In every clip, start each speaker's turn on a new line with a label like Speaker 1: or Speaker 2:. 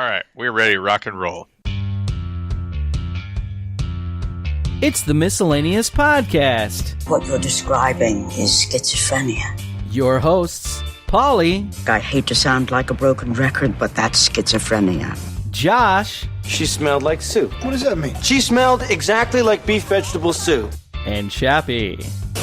Speaker 1: All right, we're ready to rock and roll.
Speaker 2: It's the Miscellaneous Podcast.
Speaker 3: What you're describing is schizophrenia.
Speaker 2: Your hosts, Polly.
Speaker 3: I hate to sound like a broken record, but that's schizophrenia.
Speaker 2: Josh.
Speaker 4: She smelled like soup.
Speaker 5: What does that mean?
Speaker 4: She smelled exactly like beef vegetable soup.
Speaker 2: And Chappie.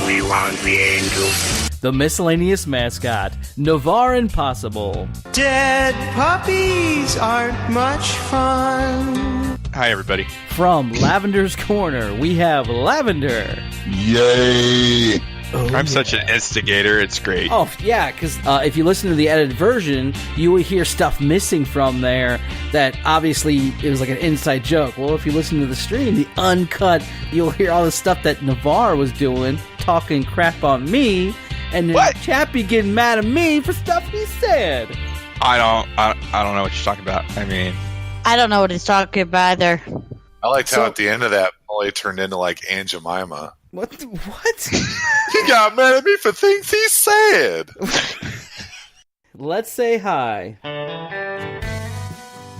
Speaker 6: We want the angels.
Speaker 2: The Miscellaneous Mascot, Navarre Impossible.
Speaker 7: Dead puppies aren't much fun.
Speaker 1: Hi, everybody.
Speaker 2: From Lavender's Corner, we have Lavender.
Speaker 8: Yay!
Speaker 1: I'm such an instigator. It's great.
Speaker 2: Oh, yeah, because if you listen to the edited version, you will hear stuff missing from there that obviously it was like an inside joke. Well, if you listen to the stream, the uncut, you'll hear all the stuff that Navarre was doing, talking crap on me, and then Chappie getting mad at me for stuff he said.
Speaker 1: I don't know what you're talking about. I mean,
Speaker 9: I don't know what he's talking about either.
Speaker 8: I liked how at the end of that, Polly turned into like Aunt Jemima.
Speaker 2: What?
Speaker 8: He got mad at me for things he said.
Speaker 2: Let's say hi.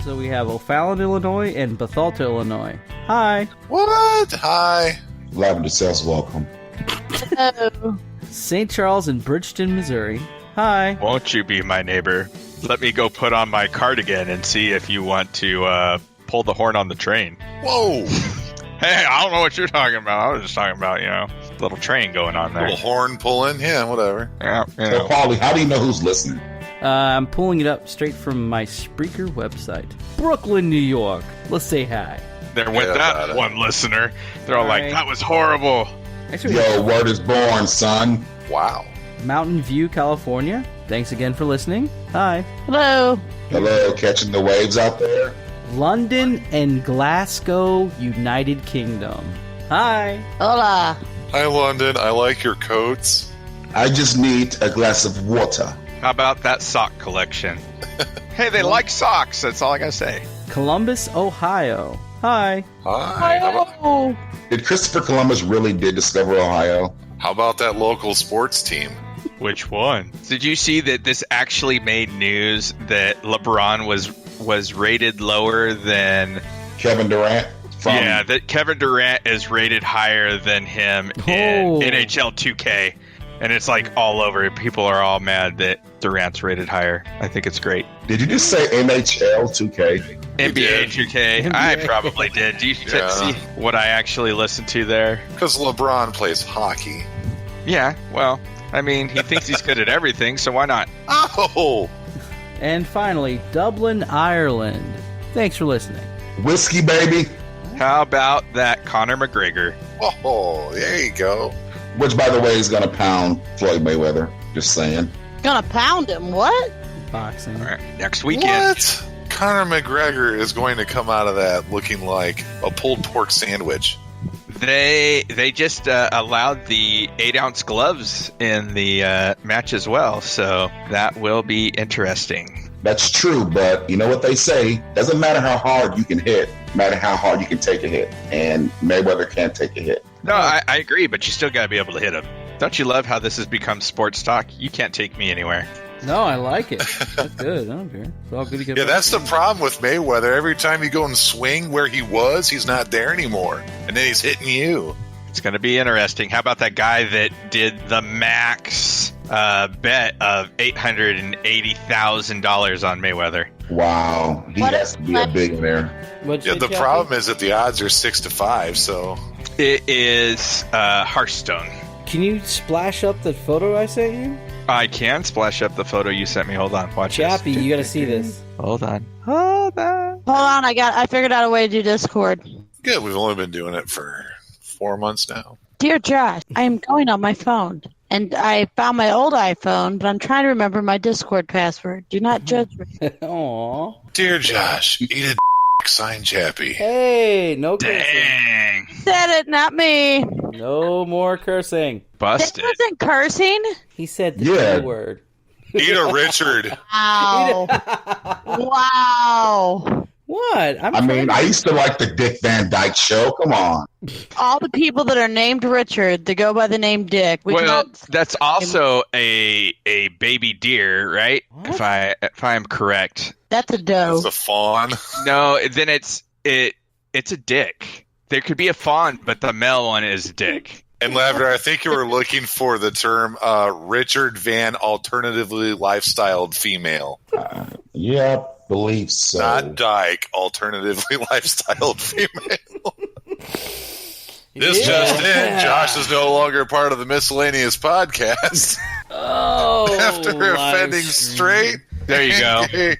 Speaker 2: So we have O'Fallon, Illinois, and Bethalto, Illinois. Hi.
Speaker 8: What? Hi.
Speaker 5: Lavender says welcome.
Speaker 9: Hello.
Speaker 2: St. Charles and Bridgeton, Missouri. Hi.
Speaker 1: Won't you be my neighbor? Let me go put on my cardigan and see if you want to pull the horn on the train.
Speaker 8: Whoa.
Speaker 1: Hey, I don't know what you're talking about. I was just talking about, little train going on there.
Speaker 8: Little horn pulling. Yeah, whatever.
Speaker 1: Yeah,
Speaker 5: So, Paulie, how do you know who's listening?
Speaker 2: I'm pulling it up straight from my Spreaker website. Brooklyn, New York. Let's say hi.
Speaker 1: There went that one listener. They're all like, that was horrible.
Speaker 2: Actually,
Speaker 5: Yo, word is born, son.
Speaker 8: Wow.
Speaker 2: Mountain View, California. Thanks again for listening. Hi.
Speaker 9: Hello.
Speaker 5: Hello, catching the waves out there?
Speaker 2: London and Glasgow, United Kingdom. Hi.
Speaker 9: Hola.
Speaker 8: Hi, London. I like your coats.
Speaker 5: I just need a glass of water.
Speaker 1: How about that sock collection? Hey, they like socks. That's all I gotta say.
Speaker 2: Columbus, Ohio. Hi.
Speaker 8: Hi.
Speaker 9: Hello.
Speaker 5: Did Christopher Columbus really did discover Ohio?
Speaker 8: How about that local sports team?
Speaker 1: Which one? Did you see that this actually made news that LeBron was rated lower than
Speaker 5: Kevin Durant?
Speaker 1: Yeah, that Kevin Durant is rated higher than him in NHL 2K. And it's like all over. People are all mad that Durant's rated higher. I think it's great.
Speaker 5: Did you just say NHL 2K?
Speaker 1: NBA 2K. I probably did. Do you see what I actually listened to there?
Speaker 8: Because LeBron plays hockey.
Speaker 1: Yeah, well, I mean, he thinks he's good at everything, so why not?
Speaker 8: Oh!
Speaker 2: And finally, Dublin, Ireland. Thanks for listening.
Speaker 5: Whiskey, baby.
Speaker 1: How about that Conor McGregor?
Speaker 8: Oh, there you go.
Speaker 5: Which, by the way, is going to pound Floyd Mayweather. Just saying.
Speaker 9: Gonna pound him? What?
Speaker 2: Boxing.
Speaker 1: All right, next weekend.
Speaker 8: What? Conor McGregor is going to come out of that looking like a pulled pork sandwich.
Speaker 1: They just allowed the 8-ounce gloves in the match as well, so that will be interesting.
Speaker 5: That's true, but you know what they say? Doesn't matter how hard you can hit, matter how hard you can take a hit. And Mayweather can't take a hit.
Speaker 1: No, I agree, but you still got to be able to hit him. Don't you love how this has become sports talk? You can't take me anywhere.
Speaker 2: No, I like it. That's good. I don't care. It's all good to get
Speaker 8: Yeah, that's the problem with Mayweather. Every time you go and swing where he was, he's not there anymore. And then he's hitting you.
Speaker 1: It's going to be interesting. How about that guy that did the max bet of $880,000 on Mayweather?
Speaker 5: Wow. He has to be a billionaire.
Speaker 8: Yeah, the problem is that the odds are 6-5, so...
Speaker 1: It is Hearthstone.
Speaker 2: Can you splash up the photo I sent you?
Speaker 1: I can splash up the photo you sent me. Hold on. Watch
Speaker 2: Chappie,
Speaker 1: this.
Speaker 2: you gotta see this.
Speaker 1: Hold on.
Speaker 9: Hold on. I figured out a way to do Discord.
Speaker 8: Good, we've only been doing it for 4 months now.
Speaker 9: Dear Josh, I am going on my phone. And I found my old iPhone, but I'm trying to remember my Discord password. Do not judge me.
Speaker 2: Aww.
Speaker 8: Dear Josh, eat a sign Chappie.
Speaker 2: Hey, no cursing.
Speaker 1: Dang.
Speaker 9: Said it, not me.
Speaker 2: No more cursing.
Speaker 1: Busted.
Speaker 9: That wasn't cursing.
Speaker 2: He said the K word.
Speaker 8: Eat a Richard.
Speaker 9: Wow. Wow.
Speaker 2: What?
Speaker 5: I mean, I used to like the Dick Van Dyke Show. Come on.
Speaker 9: All the people that are named Richard, they go by the name Dick.
Speaker 1: That's also a baby deer, right?
Speaker 2: What?
Speaker 1: If I'm correct.
Speaker 9: That's a doe.
Speaker 8: It's a fawn.
Speaker 1: No, then it's a dick. There could be a fawn, but the male one is a dick.
Speaker 8: And Lavender, I think you were looking for the term Richard Van alternatively lifestyled female.
Speaker 5: Yeah, believe so.
Speaker 8: Not Dyke, alternatively lifestyled female. This just in, Josh is no longer part of the miscellaneous podcast.
Speaker 2: Oh,
Speaker 8: After offending straight.
Speaker 1: There you go.
Speaker 8: gay.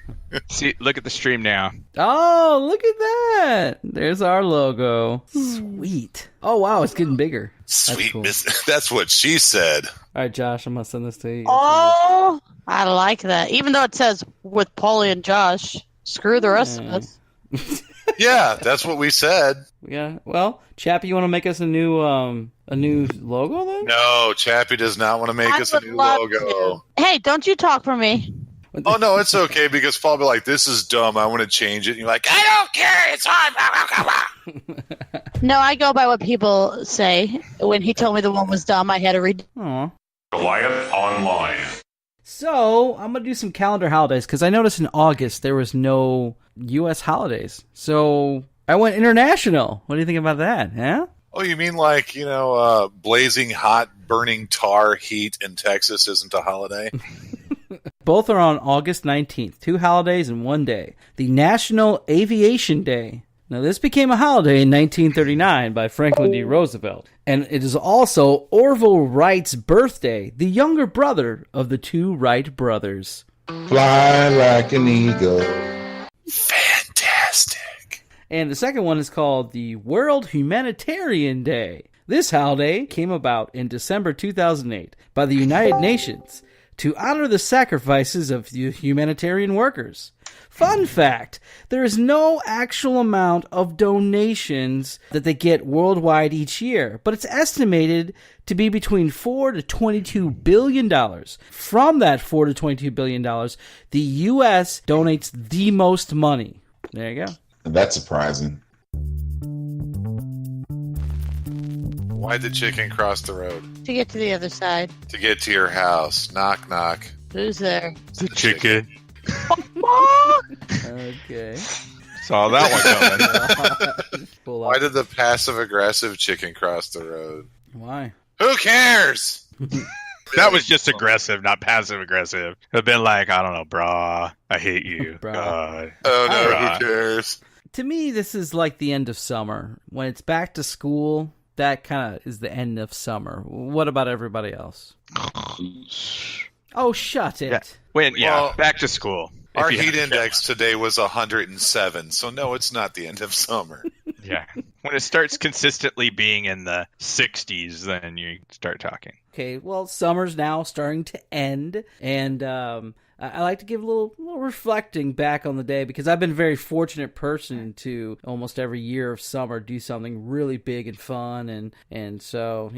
Speaker 1: See, look at the stream now.
Speaker 2: Oh, look at that. There's our logo. Sweet. Oh, wow, it's getting bigger.
Speaker 8: Sweet
Speaker 2: cool.
Speaker 8: miss. That's what she said.
Speaker 2: All right, Josh, I'm going to send this to you.
Speaker 9: Oh, I like that. Even though it says with Paulie and Josh, screw the rest of us.
Speaker 8: Yeah, that's what we said.
Speaker 2: Yeah. Well, Chappie, you want to make us a new logo then?
Speaker 8: No, Chappie does not want to make us a new logo.
Speaker 9: To. Hey, don't you talk for me.
Speaker 8: Oh, no, it's okay because Paul will be like, this is dumb. I want to change it. And you're like, I don't care. It's fine.
Speaker 9: No, I go by what people say. When he told me the one was dumb, I had to read.
Speaker 2: Aw.
Speaker 6: Goliath Online.
Speaker 2: So, I'm going to do some calendar holidays because I noticed in August there was no U.S. holidays. So, I went international. What do you think about that? Yeah?
Speaker 8: Oh, you mean like, blazing hot, burning tar heat in Texas isn't a holiday?
Speaker 2: Both are on August 19th. 2 holidays in one day. The National Aviation Day. Now, this became a holiday in 1939 by Franklin D. Roosevelt. And it is also Orville Wright's birthday, the younger brother of the 2 Wright brothers.
Speaker 5: Fly like an eagle.
Speaker 8: Fantastic.
Speaker 2: And the second one is called the World Humanitarian Day. This holiday came about in December 2008 by the United Nations to honor the sacrifices of the humanitarian workers. Fun fact, there is no actual amount of donations that they get worldwide each year, but it's estimated to be between $4 to $22 billion. From that $4 to $22 billion, the U.S. donates the most money. There you go.
Speaker 5: That's surprising.
Speaker 8: Why'd the chicken cross the road?
Speaker 9: To get to the other side.
Speaker 8: To get to your house. Knock, knock.
Speaker 9: Who's there?
Speaker 1: The chicken.
Speaker 2: Okay.
Speaker 1: Saw that one coming.
Speaker 8: Why did the passive-aggressive chicken cross the road?
Speaker 2: Why?
Speaker 8: Who cares?
Speaker 1: That was just aggressive, not passive aggressive. It'd been like, I don't know, brah, I hate you.
Speaker 2: Brah.
Speaker 1: God.
Speaker 8: Oh, no,
Speaker 1: Brah.
Speaker 8: who cares?
Speaker 2: To me, this is like the end of summer. When it's back to school, that kind of is the end of summer. What about everybody else? Oh, shut it.
Speaker 1: Yeah.
Speaker 8: Well,
Speaker 1: back to school.
Speaker 8: Our
Speaker 1: If you
Speaker 8: heat
Speaker 1: have-
Speaker 8: index today was 107, so no, it's not the end of summer.
Speaker 1: Yeah. When it starts consistently being in the 60s, then you start talking.
Speaker 2: Okay, well, summer's now starting to end, and I like to give a little reflecting back on the day because I've been a very fortunate person to almost every year of summer do something really big and fun, and so,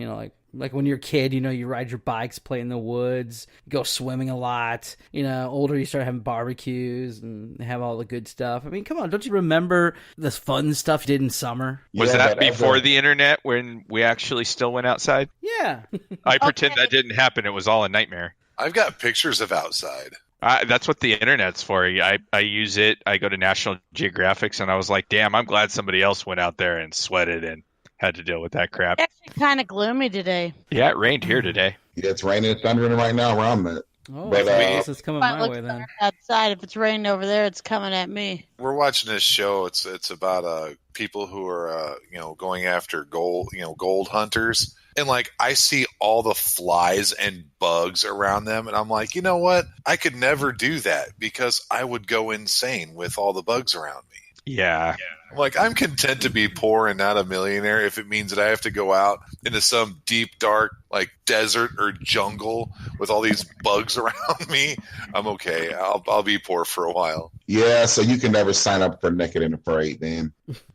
Speaker 2: like when you're a kid, you ride your bikes, play in the woods, go swimming a lot. Older, you start having barbecues and have all the good stuff. I mean, come on, don't you remember this fun stuff you did in summer?
Speaker 1: Was
Speaker 5: Yeah,
Speaker 1: that
Speaker 5: but
Speaker 1: before the internet when we actually still went outside?
Speaker 2: Yeah.
Speaker 1: I pretend that didn't happen. It was all a nightmare.
Speaker 8: I've got pictures of outside.
Speaker 1: That's what the internet's for. I use it. I go to National Geographics, and I was like, damn, I'm glad somebody else went out there and sweated and had to deal with that crap.
Speaker 9: It's actually kind of gloomy today.
Speaker 1: Yeah, it rained here today.
Speaker 5: Yeah, it's raining and thundering right now where I'm at.
Speaker 2: Oh,
Speaker 5: But,
Speaker 2: I guess it's coming
Speaker 9: If I
Speaker 2: my
Speaker 9: look
Speaker 2: way then.
Speaker 9: outside, if it's raining over there, it's coming at me.
Speaker 8: We're watching this show. It's about people who are going after gold hunters, and like I see all the flies and bugs around them, and I'm like, you know what? I could never do that because I would go insane with all the bugs around me.
Speaker 1: Yeah.
Speaker 8: I'm like, I'm content to be poor and not a millionaire if it means that I have to go out into some deep, dark, like desert or jungle with all these bugs around me. I'm okay. I'll be poor for a while.
Speaker 5: Yeah, so you can never sign up for Naked and Afraid then.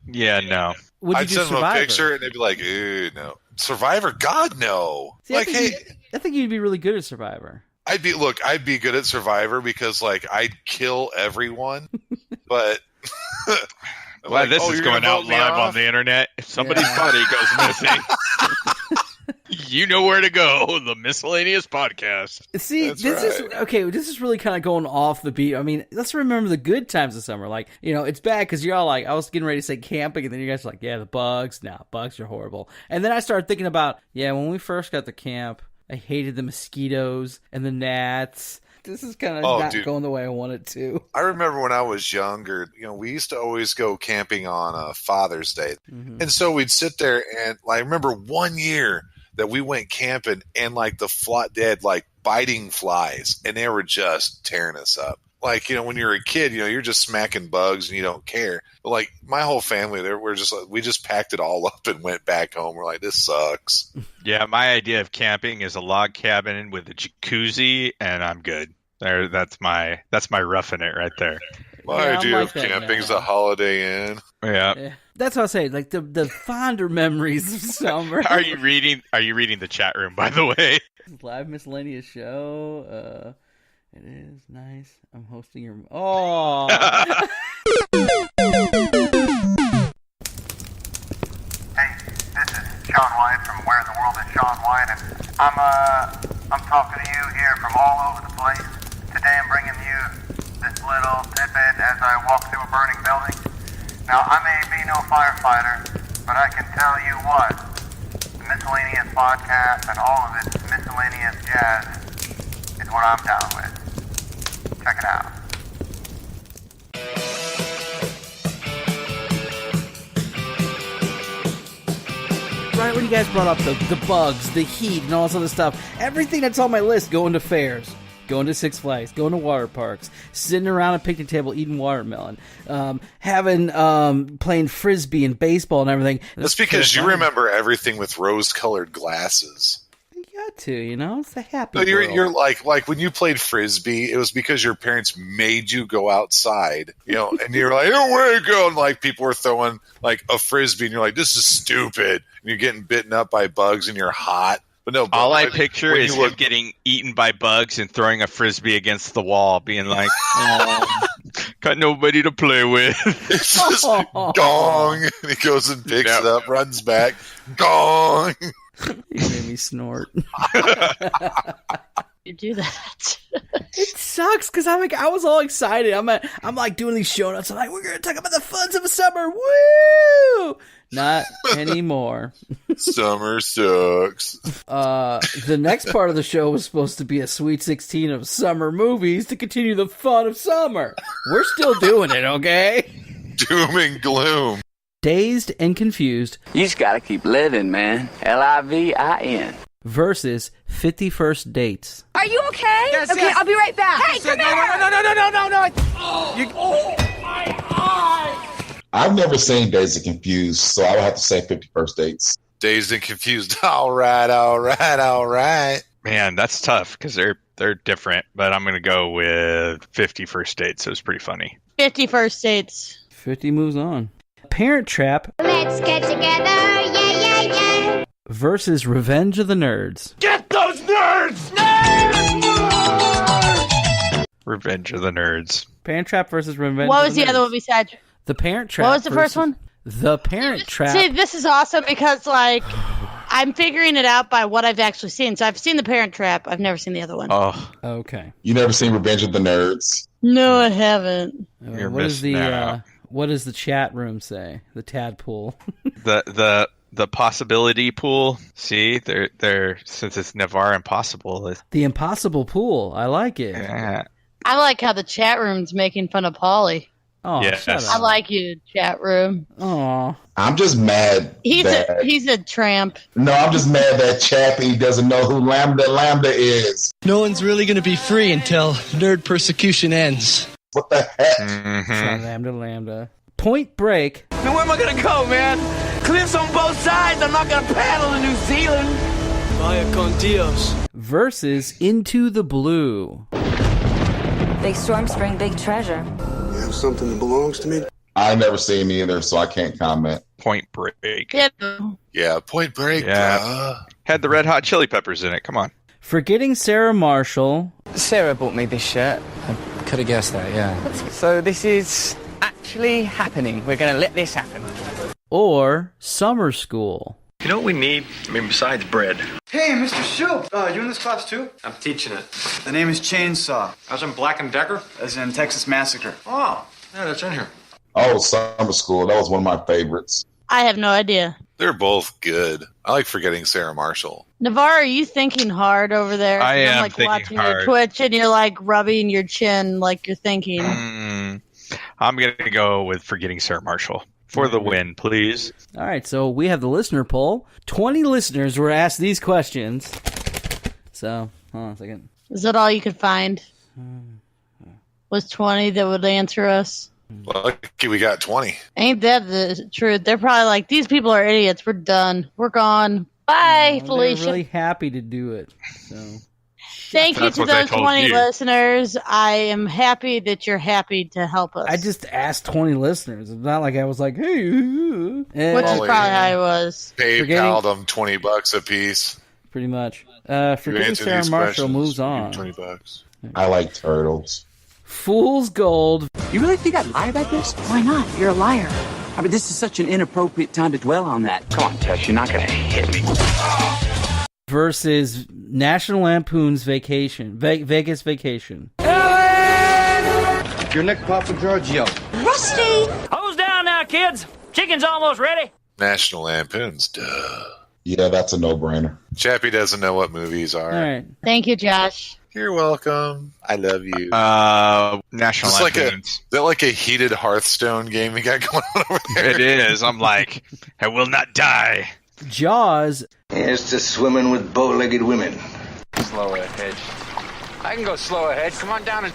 Speaker 1: Yeah, no.
Speaker 2: Would you
Speaker 8: I'd
Speaker 2: do
Speaker 8: send them a
Speaker 2: Survivor?
Speaker 8: picture and they'd be like, ooh, no. Survivor? God, no.
Speaker 2: See,
Speaker 8: like, hey,
Speaker 2: I think you'd be really good at Survivor.
Speaker 8: I'd be good at Survivor because like I'd kill everyone, but
Speaker 1: glad this is
Speaker 8: you're
Speaker 1: going
Speaker 8: gonna
Speaker 1: out
Speaker 8: vote me
Speaker 1: live on
Speaker 8: off?
Speaker 1: the internet. If somebody's body goes missing, you know where to go. The Miscellaneous Podcast.
Speaker 2: See,
Speaker 8: That's
Speaker 2: this is
Speaker 8: right.
Speaker 2: okay. This is really kind of going off the beat. I mean, let's remember the good times of summer. Like, it's bad because you're all like, I was getting ready to say camping, and then you guys are like, yeah, the bugs. Nah, bugs are horrible. And then I started thinking about, when we first got to camp, I hated the mosquitoes and the gnats. This is kind of not going the way I want it to.
Speaker 8: I remember when I was younger, we used to always go camping on Father's Day.
Speaker 2: Mm-hmm.
Speaker 8: And so we'd sit there and I remember one year that we went camping and they had biting flies and they were just tearing us up. When you're a kid, you're just smacking bugs and you don't care. But my whole family there, we just packed it all up and went back home. We're like, this sucks.
Speaker 1: Yeah, my idea of camping is a log cabin with a jacuzzi, and I'm good. That's my roughing it right there.
Speaker 8: My idea
Speaker 2: like
Speaker 8: of
Speaker 2: that,
Speaker 8: camping is
Speaker 2: man.
Speaker 8: a Holiday Inn.
Speaker 1: Yeah.
Speaker 2: That's what I say. Like the fonder memories of summer.
Speaker 1: Are you reading the chat room, by the way?
Speaker 2: Live miscellaneous show. It is nice. I'm hosting your. Oh.
Speaker 10: Hey, this is Sean White from Where in the World is Sean White, and I'm talking to you here from all over the place. Today I'm bringing you this little tidbit as I walk through a burning building. Now, I may be no firefighter, but I can tell you what, the Miscellaneous Podcast and all of its miscellaneous jazz is what I'm down with. Check it out.
Speaker 2: Right when you guys brought up the bugs, the heat, and all this other stuff, everything that's on my list, going to fairs, going to Six Flags, going to water parks, sitting around a picnic table eating watermelon, playing frisbee and baseball and everything.
Speaker 8: That's because you remember everything with rose-colored glasses.
Speaker 2: Got to, it's a happy.
Speaker 8: No,
Speaker 2: world.
Speaker 8: you're like when you played frisbee, it was because your parents made you go outside, and you're like, oh, where you go? And people were throwing a frisbee, and you're like, this is stupid. And you're getting bitten up by bugs, and you're hot. But no,
Speaker 1: all I picture is him getting eaten by bugs and throwing a frisbee against the wall, being like, got nobody to play with.
Speaker 8: It's just gong. And he goes and picks it up, runs back, gong.
Speaker 2: You made me snort.
Speaker 9: You do that.
Speaker 2: It sucks because I was all excited. I'm like doing these show notes. I'm like, we're gonna talk about the funs of the summer. Woo! Not anymore.
Speaker 8: Summer sucks.
Speaker 2: The next part of the show was supposed to be a Sweet 16 of summer movies to continue the fun of summer. We're still doing it, okay?
Speaker 8: Doom and gloom.
Speaker 2: Dazed and Confused.
Speaker 11: You just gotta keep living, man. Livin.
Speaker 2: Versus 51st Dates.
Speaker 12: Are you okay?
Speaker 7: Yes,
Speaker 12: okay,
Speaker 7: yes.
Speaker 12: I'll be right back. Hey, come here!
Speaker 7: No. Oh, my eye!
Speaker 5: I've never seen Dazed and Confused, so I would have to say 51st Dates.
Speaker 8: Dazed and Confused. All right.
Speaker 1: Man, that's tough because they're different. But I'm gonna go with 51st Dates. It was pretty funny.
Speaker 9: 51st Dates.
Speaker 2: 50 moves on. Parent Trap.
Speaker 12: Let's get together, yeah.
Speaker 2: Versus Revenge of the Nerds.
Speaker 7: Get those nerds!
Speaker 1: Revenge of the Nerds.
Speaker 2: Parent Trap versus Revenge
Speaker 9: What
Speaker 2: of
Speaker 9: was
Speaker 2: the
Speaker 9: the
Speaker 2: Nerds.
Speaker 9: other one besides?
Speaker 2: The Parent Trap.
Speaker 9: What was the first one?
Speaker 2: The Parent Trap.
Speaker 9: See, this is awesome because, I'm figuring it out by what I've actually seen. So I've seen The Parent Trap. I've never seen the other one.
Speaker 1: Oh,
Speaker 2: okay.
Speaker 5: You never seen Revenge of the Nerds?
Speaker 9: No, I haven't.
Speaker 1: You're
Speaker 2: What is
Speaker 1: missing out.
Speaker 2: what does the chat room say? The tadpole.
Speaker 1: The possibility pool. See, they're since it's Navarre Impossible.
Speaker 2: The Impossible Pool. I like it.
Speaker 1: Yeah.
Speaker 9: I like how the chat room's making fun of Paulie.
Speaker 2: Oh,
Speaker 1: Yes.
Speaker 2: shut up.
Speaker 9: I like you, chat room.
Speaker 2: Aw.
Speaker 5: I'm just mad.
Speaker 9: He's a tramp.
Speaker 5: No, I'm just mad that Chappie doesn't know who Lambda is.
Speaker 13: No one's really going to be free until nerd persecution ends.
Speaker 5: What the heck?
Speaker 1: Mm-hmm.
Speaker 2: Lambda. Point Break.
Speaker 7: Now, where am I gonna go, man? Cliffs on both sides. I'm not gonna paddle to New Zealand.
Speaker 13: Vaya con Dios.
Speaker 2: Versus Into the Blue.
Speaker 12: Big storms bring big treasure.
Speaker 14: You have something that belongs to me?
Speaker 5: I've never seen either, so I can't comment.
Speaker 1: Point Break.
Speaker 8: Yeah, Point Break.
Speaker 1: Yeah. Had the Red Hot Chili Peppers in it. Come on.
Speaker 2: Forgetting Sarah Marshall.
Speaker 13: Sarah bought me this shirt. I could have guessed that, yeah.
Speaker 7: So this is
Speaker 11: actually happening. We're going to let this happen.
Speaker 2: Or summer school.
Speaker 15: You know what we need? I mean, besides bread.
Speaker 16: Hey, Mr. Shoop. You in this class too?
Speaker 15: I'm teaching it.
Speaker 16: The name is Chainsaw.
Speaker 15: I was in Black & Decker?
Speaker 16: As in Texas Massacre.
Speaker 15: Oh, yeah, that's in here.
Speaker 5: Oh, Summer School. That was one of my favorites.
Speaker 9: I have no idea.
Speaker 8: They're both good. I like Forgetting Sarah Marshall.
Speaker 9: Navarre, are you thinking hard over there?
Speaker 1: I am
Speaker 9: I'm like
Speaker 1: thinking
Speaker 9: watching
Speaker 1: hard.
Speaker 9: your Twitch and you're like rubbing your chin like you're thinking.
Speaker 1: I'm going to go with Forgetting Sarah Marshall for the win, please.
Speaker 2: All right, so we have the listener poll. 20 listeners were asked these questions. So, hold on a second.
Speaker 9: Is that all you could find? Was 20 that would answer us?
Speaker 8: Lucky we got 20.
Speaker 9: Ain't that the truth? They're probably like, these people are idiots. We're done. We're gone. Bye, Felicia.
Speaker 2: They're really happy to do it. So.
Speaker 9: Thank you to those 20 listeners. I am happy that you're happy to help us.
Speaker 2: I just asked 20 listeners. It's not like I was like, hey.
Speaker 9: Which is probably how I was.
Speaker 8: PayPal them $20 a piece.
Speaker 2: Pretty much. Forgetting Sarah Marshall moves on.
Speaker 8: $20.
Speaker 5: I like turtles.
Speaker 2: Fool's Gold.
Speaker 11: You really think I'd lie about this?
Speaker 3: Why not? You're a liar.
Speaker 11: I mean, this is such an inappropriate time to dwell on that. Come on, Tess, you're not going to hit me.
Speaker 2: Versus National Lampoon's Vacation. Vegas Vacation.
Speaker 16: Your neck, Papa Giorgio.
Speaker 12: Rusty!
Speaker 17: Hose down now, kids. Chicken's almost ready.
Speaker 8: National Lampoons, duh.
Speaker 5: Yeah, that's a no-brainer.
Speaker 8: Chappie doesn't know what movies are.
Speaker 2: All right.
Speaker 9: Thank you, Josh.
Speaker 8: You're welcome. I love you.
Speaker 1: National
Speaker 8: It's
Speaker 1: Lampoons.
Speaker 8: is that like a heated Hearthstone game we got going on over there?
Speaker 1: It is. I'm like, I will not die.
Speaker 2: Jaws.
Speaker 18: Here's to swimming with bow-legged women.
Speaker 11: Slow ahead. I can go slow ahead. Come on down and...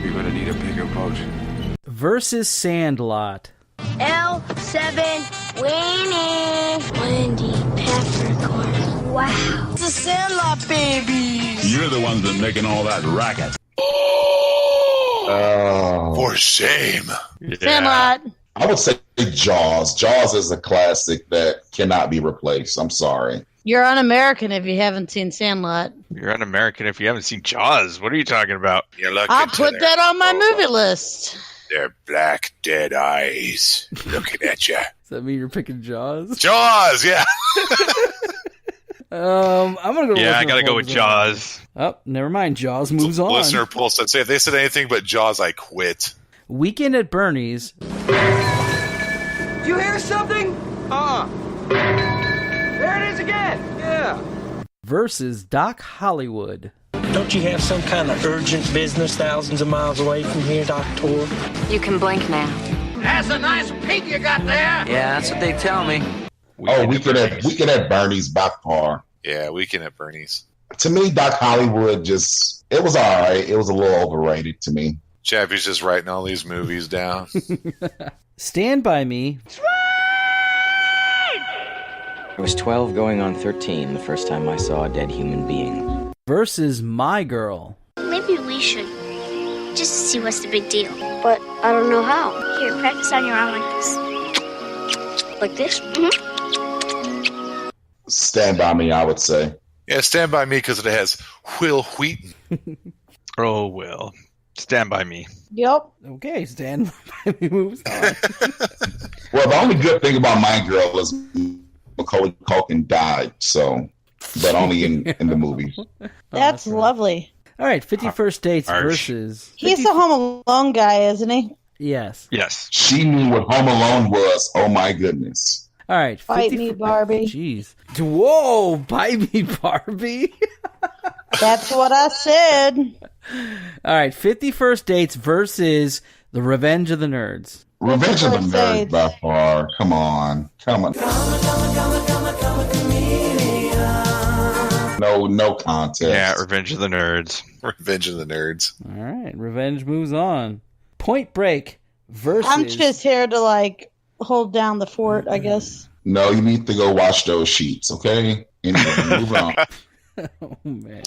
Speaker 18: You're gonna need a bigger boat.
Speaker 2: Versus Sandlot.
Speaker 12: L7 Winnie. Wendy Peppercorn. Wow.
Speaker 7: It's a Sandlot, baby.
Speaker 6: You're the ones that making all that racket.
Speaker 8: For shame.
Speaker 1: Yeah.
Speaker 9: Sandlot.
Speaker 5: I would say Jaws. Jaws is a classic that cannot be replaced. I'm sorry.
Speaker 9: You're un-American if you haven't seen Sandlot.
Speaker 1: You're un-American if you haven't seen Jaws. What are you talking about?
Speaker 8: You're looking
Speaker 9: I'll put that on my movie list.
Speaker 8: Their black, dead eyes looking at you.
Speaker 2: Does that mean you're picking Jaws?
Speaker 8: Jaws, yeah.
Speaker 2: I'm gonna go.
Speaker 1: Yeah, I gotta go with Jaws.
Speaker 2: Oh, never mind. Jaws moves on.
Speaker 8: Listener poll said, say if they said anything but Jaws, I quit.
Speaker 2: Weekend at Bernie's.
Speaker 7: You hear something? There it is again. Yeah.
Speaker 2: Versus Doc Hollywood.
Speaker 13: Don't you have some kind of urgent business thousands of miles away from here, Doctor?
Speaker 12: You can blink now.
Speaker 7: That's a nice peak you got there.
Speaker 11: Yeah, that's what they tell me.
Speaker 5: Weekend at Bernie's by far.
Speaker 8: Yeah, Weekend at Bernie's.
Speaker 5: To me, Doc Hollywood it was all right. It was a little overrated to me.
Speaker 8: Chappie's just writing all these movies down.
Speaker 2: Stand By Me.
Speaker 19: I was 12 going on 13 the first time I saw a dead human being.
Speaker 2: Versus My Girl.
Speaker 12: Maybe we should just see what's the big deal. But I don't know how. Here, practice on your arm like this. Like this? Mm-hmm.
Speaker 5: Stand By Me, I would say.
Speaker 8: Yeah, Stand By Me because it has Will Wheaton.
Speaker 1: Oh, Will. Stand By Me.
Speaker 9: Yep.
Speaker 2: Okay, Stand By Me moves on.
Speaker 5: Well, the only good thing about My Girl is Macaulay Culkin died, but only in the movie.
Speaker 9: That's lovely.
Speaker 2: All right, 51st Dates versus...
Speaker 9: He's the Home Alone guy, isn't he?
Speaker 2: Yes.
Speaker 1: Yes.
Speaker 5: She knew what Home Alone was. Oh, my goodness.
Speaker 2: All right.
Speaker 9: Bite me, Barbie.
Speaker 2: Jeez. Whoa, Bite Me, Barbie.
Speaker 9: That's what I said.
Speaker 2: All right, 51st Dates versus The Revenge of the Nerds.
Speaker 5: Revenge of the Nerds by far. Come on. No contest.
Speaker 1: Yeah, Revenge of the Nerds.
Speaker 8: Revenge of the Nerds.
Speaker 2: All right, Revenge moves on. Point Break versus...
Speaker 9: I'm just here to, hold down the fort, I guess.
Speaker 5: No, you need to go wash those sheets, okay? Anyway, move on.
Speaker 2: Oh, man.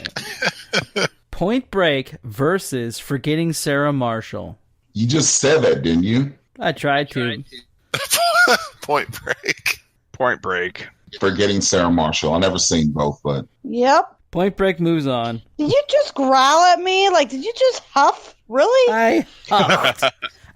Speaker 2: Point Break versus Forgetting Sarah Marshall.
Speaker 5: You just said that, didn't you?
Speaker 2: I tried to.
Speaker 8: Point Break.
Speaker 1: Point Break.
Speaker 5: Forgetting Sarah Marshall. I've never seen both, but...
Speaker 9: Yep.
Speaker 2: Point Break moves on.
Speaker 9: Did you just growl at me? Did you just huff? Really?
Speaker 2: I huffed.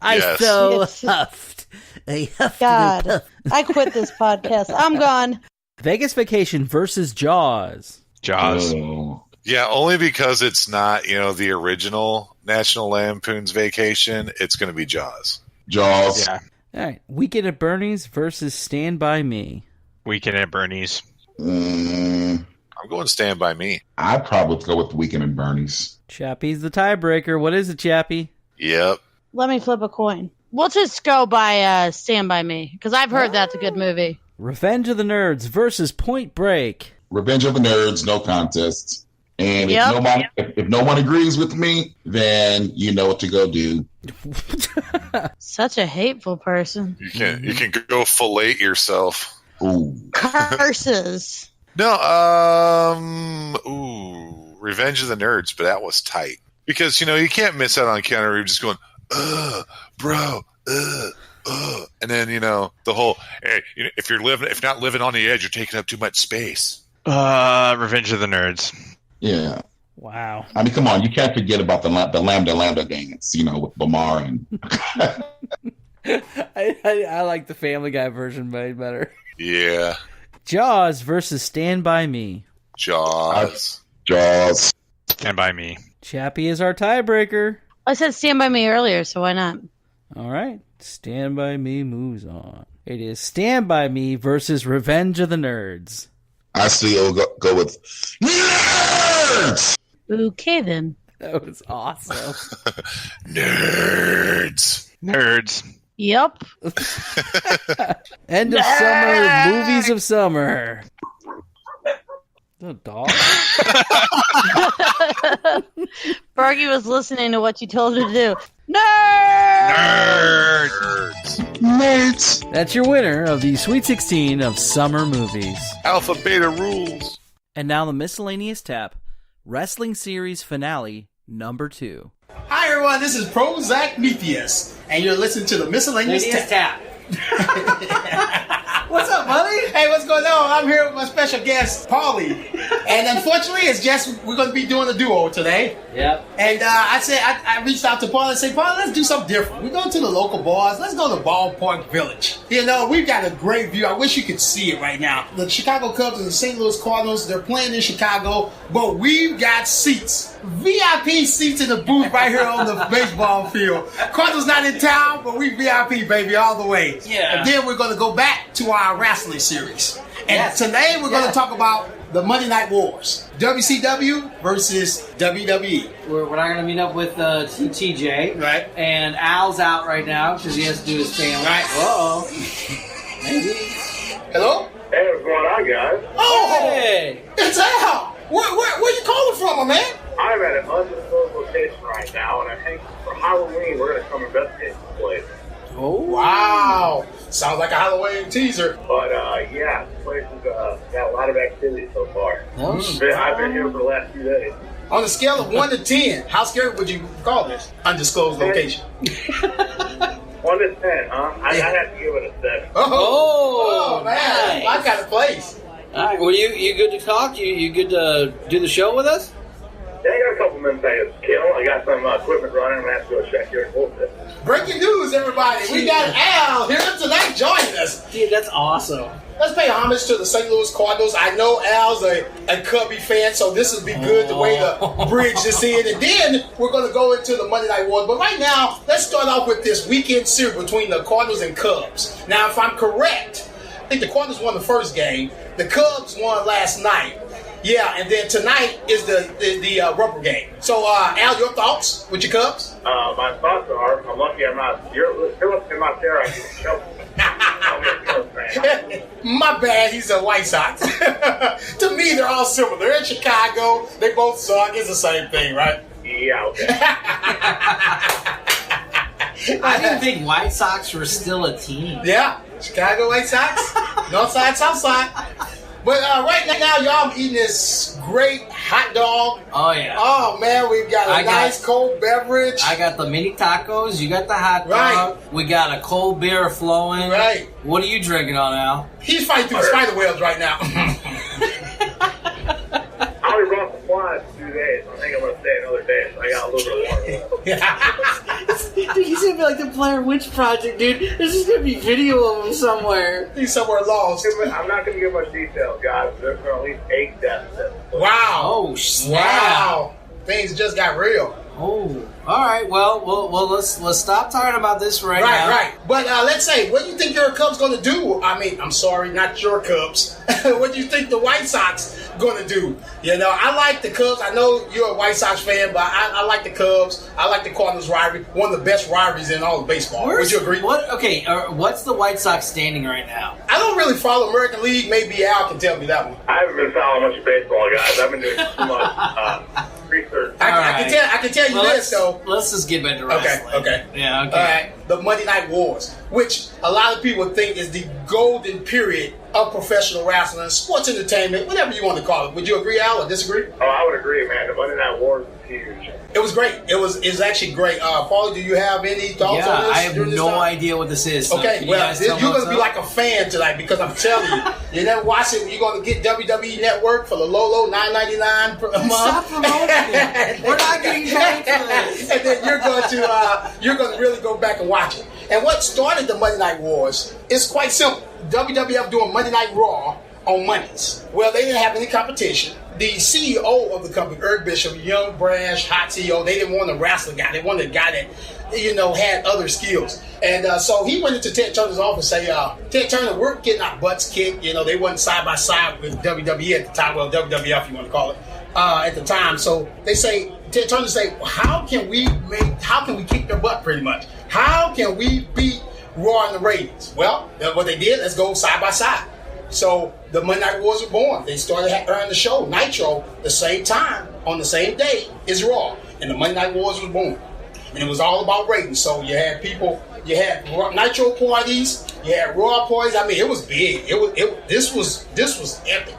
Speaker 2: I
Speaker 8: Yes.
Speaker 2: so huffed. I huffed.
Speaker 9: God, I quit this podcast. I'm gone.
Speaker 2: Vegas Vacation versus Jaws.
Speaker 1: Jaws.
Speaker 5: Oh.
Speaker 8: Yeah, only because it's not, the original National Lampoon's Vacation. It's going to be Jaws.
Speaker 5: Jaws.
Speaker 1: Yeah.
Speaker 2: All right. Weekend at Bernie's versus Stand By Me.
Speaker 1: Weekend at Bernie's.
Speaker 8: I'm going Stand By Me.
Speaker 5: I'd probably go with Weekend at Bernie's.
Speaker 2: Chappie's the tiebreaker. What is it, Chappie?
Speaker 8: Yep.
Speaker 9: Let me flip a coin. We'll just go by Stand By Me, because I've heard that's a good movie.
Speaker 2: Revenge of the Nerds versus Point Break.
Speaker 5: Revenge of the Nerds, no contest. And if no one agrees with me, then you know what to go do.
Speaker 9: Such a hateful person.
Speaker 8: You can go fillet yourself.
Speaker 5: Ooh.
Speaker 9: Curses.
Speaker 8: No, Revenge of the Nerds, but that was tight. Because, you can't miss out on Keanu Reeves just going, bro, and then, the whole, hey, if you're not living on the edge, you're taking up too much space.
Speaker 1: Revenge of the Nerds.
Speaker 5: Yeah.
Speaker 2: Wow.
Speaker 5: I mean, come on. You can't forget about the Lambda dance, with Lamar and...
Speaker 2: I like the Family Guy version way better.
Speaker 8: Yeah.
Speaker 2: Jaws versus Stand By Me.
Speaker 8: Jaws.
Speaker 1: Stand By Me.
Speaker 2: Chappie is our tiebreaker.
Speaker 9: I said Stand By Me earlier, so why not?
Speaker 2: All right. Stand By Me moves on. It is Stand By Me versus Revenge of the Nerds.
Speaker 5: I still go with Nerds!
Speaker 9: Okay, then.
Speaker 2: That was awesome.
Speaker 8: Nerds.
Speaker 9: Yep.
Speaker 2: End of summer, movies of summer. The dog?
Speaker 9: Fergie was listening to what you told her to do.
Speaker 5: Nerds!
Speaker 2: That's your winner of the Sweet 16 of summer movies.
Speaker 8: Alpha Beta Rules.
Speaker 2: And now the miscellaneous tap, Wrestling Series Finale number 2.
Speaker 20: Hi everyone, this is Prozac and you're listening to the miscellaneous tap. What's up, buddy? Hey, what's going on? I'm here with my special guest, Paulie. And unfortunately, we're going to be doing a duo today.
Speaker 2: Yep.
Speaker 20: And I reached out to Paulie and said, Paulie, let's do something different. We're going to the local bars. Let's go to Ballpark Village. We've got a great view. I wish you could see it right now. The Chicago Cubs and the St. Louis Cardinals, they're playing in Chicago, but we've got seats. VIP seats in the booth right here on the baseball field. Cardinals not in town, but we VIP, baby, all the way.
Speaker 2: Yeah.
Speaker 20: And then we're going to go back to our wrestling series. And today we're going to talk about the Monday Night Wars. WCW versus WWE.
Speaker 2: We're not going to meet up with TJ.
Speaker 20: Right.
Speaker 2: And Al's out right now because he has to do his family.
Speaker 20: Right.
Speaker 2: Uh-oh. Maybe.
Speaker 20: Hello?
Speaker 10: Hey, what's going on, guys?
Speaker 20: Oh!
Speaker 2: Hey!
Speaker 20: It's Al! Where you calling from, my man?
Speaker 10: I'm at an undisclosed location right now, and I think for Halloween we're going to come investigate this place.
Speaker 20: Oh, wow. Sounds like a Halloween teaser.
Speaker 10: But, yeah, this place has got a lot of activity so far.
Speaker 2: Oh,
Speaker 10: I've been here for the last few days.
Speaker 20: On a scale of 1 to 10, how scary would you call this undisclosed location?
Speaker 10: 1 to 10, huh? I'd have to give it a 7.
Speaker 20: Oh man.
Speaker 2: Nice.
Speaker 20: I got a place.
Speaker 2: All right. Well, you good to talk? You good to do the show with us?
Speaker 10: Yeah, I got a couple minutes I got to kill. I got some equipment running. I'm going to have to go check here in a little bit.
Speaker 20: Breaking news, everybody. We got Al here tonight joining us.
Speaker 2: Dude, that's awesome.
Speaker 20: Let's pay homage to the St. Louis Cardinals. I know Al's a Cubby fan, so this would be good the way to bridge this in. And then we're going to go into the Monday Night Wars. But right now, let's start off with this weekend series between the Cardinals and Cubs. Now, if I'm correct, I think the Cardinals won the first game. The Cubs won last night. Yeah, and then tonight is the rubber game. So, Al, your thoughts with your Cubs?
Speaker 10: My thoughts are, I'm lucky I'm not, you're not there. I can show.
Speaker 20: My bad, he's a White Sox. To me, they're all similar. They're in Chicago. They both suck. It's the same thing, right?
Speaker 10: Yeah, okay.
Speaker 2: I didn't think White Sox were still a team.
Speaker 20: Yeah, Chicago White Sox. North side, south side. But right now, y'all, I'm eating this great hot dog.
Speaker 2: Oh, yeah.
Speaker 20: Oh, man, we've got a nice cold beverage.
Speaker 2: I got the mini tacos. You got the hot dog.
Speaker 20: Right.
Speaker 2: We got a cold beer flowing.
Speaker 20: Right.
Speaker 2: What are you drinking on, Al?
Speaker 20: He's fighting through the spider webs right now.
Speaker 10: I only brought supplies for 2 days. I think think I'm going to stay another day, so I got a little bit of water.
Speaker 2: Dude, he's gonna be like the Blair Witch Project, dude. There's just gonna be video of him somewhere.
Speaker 20: He's somewhere lost.
Speaker 10: I'm not going to give much details, guys. There's been at least 8 deaths.
Speaker 20: Wow.
Speaker 2: Oh, snap.
Speaker 20: Wow. Things just got real.
Speaker 2: Oh, all right. Well, let's stop talking about this right now.
Speaker 20: Right. But let's say, what do you think your Cubs going to do? I mean, I'm sorry, not your Cubs. What do you think the White Sox going to do? You know, I like the Cubs. I know you're a White Sox fan, but I like the Cubs. I like the Cardinals rivalry. One of the best rivalries in all of baseball. Would you agree?
Speaker 2: What's the White Sox standing right now?
Speaker 20: I don't really follow American League. Maybe Al can tell me that one.
Speaker 10: I haven't been following much baseball, guys. I've been doing too much research.
Speaker 20: I can tell you this, though.
Speaker 2: Let's just get back to wrestling.
Speaker 20: Okay.
Speaker 2: Yeah, okay.
Speaker 20: All right. The Monday Night Wars, which a lot of people think is the golden period of professional wrestling, sports entertainment, whatever you want to call it. Would you agree, Al, or disagree?
Speaker 10: Oh, I would agree, man. The Monday Night Wars is huge.
Speaker 20: It was great. It was actually great. Paulie, do you have any thoughts on this?
Speaker 2: I have no idea what this is. So
Speaker 20: okay, well, you're going to be like a fan tonight because I'm telling you, you never watch it. You're going to get WWE Network for the low $9.99 per month.
Speaker 2: Stop promoting it. We're not getting paid for this.
Speaker 20: And then you're going to really go back and watch it. And what started the Monday Night Wars is quite simple. WWF doing Monday Night Raw on Mondays. Well, they didn't have any competition. The CEO of the company, Eric Bishop, young, brash, hot CEO, they didn't want a wrestler guy. They wanted a guy that, had other skills. And so he went into Ted Turner's office and say, Ted Turner, we're getting our butts kicked. They wasn't side by side with WWE at the time. Well, WWF, you want to call it, at the time. So they say, Ted Turner say, how can we kick their butt pretty much? How can we beat Raw in the ratings? Well, what they did, let's go side by side. So the Monday Night Wars were born. They started airing the show, Nitro, the same time, on the same day as Raw. And the Monday Night Wars was born. And it was all about ratings. So you had Nitro parties, you had Raw parties. I mean, it was big. This was epic.